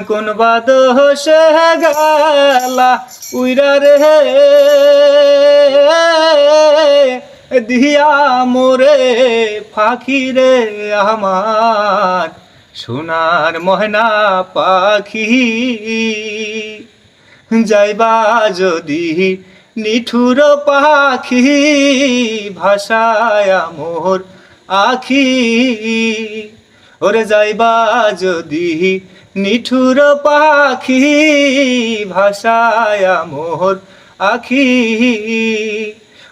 কোন বাদশে গেলা উইরা রে দিয়া মোরে ফাঁকি রে আমার সোনার ময়না পাখি যাইবা যদি নিঠুর পাখি ভাষায় মোর আখি ওরে যাইবা যদি নিঠুর পাখি ভাষায় মোর আখি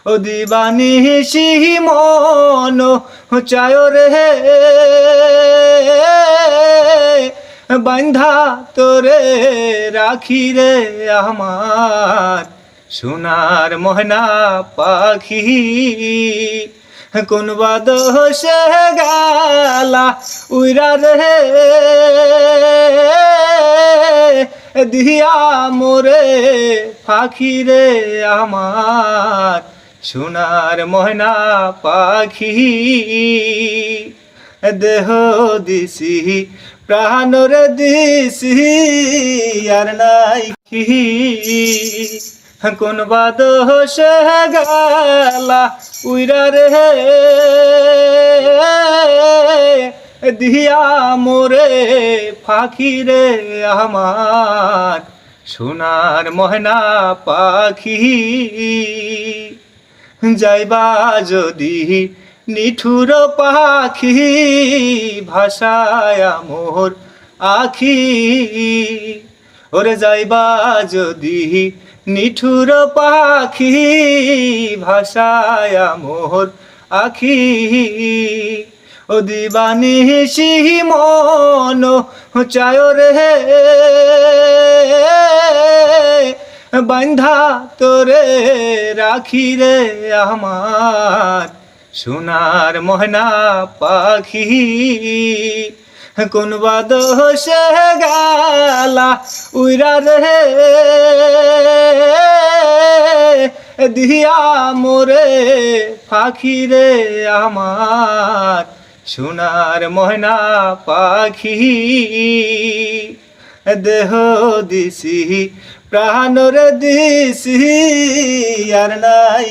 ও দিবানিশি মন চায় রে বান্ধা তোরে রাখি রে আমার সোনার ময়না পাখি কোন বাদশে গেলা উইরা রে দিয়া মোরে পাখি রে আমার সোনার ময়না পাখি দেহ দিছি প্রাণর দিছি আর নাই কোন বাদশে গেলা উইরা রে দিয়া মোরে ফাঁকি রে আমার সোনার ময়না পাখি যাইবা যদি নিঠুর পাখি ভাষায় মোর আখি ওরে যাইবা যদি নিঠুর পাখি ভাষায় মোর আখি ও দিবানিশি মন চায় রে বান্ধা তোরে রাখি রে আমার সোনার ময়না পাখি কোন বাদশে গেলা উইরা রে দিয়া মোরে পাখি রে আমার সোনার ময়না পাখি দেহ দিছি প্রাণর দিছি আর নাই।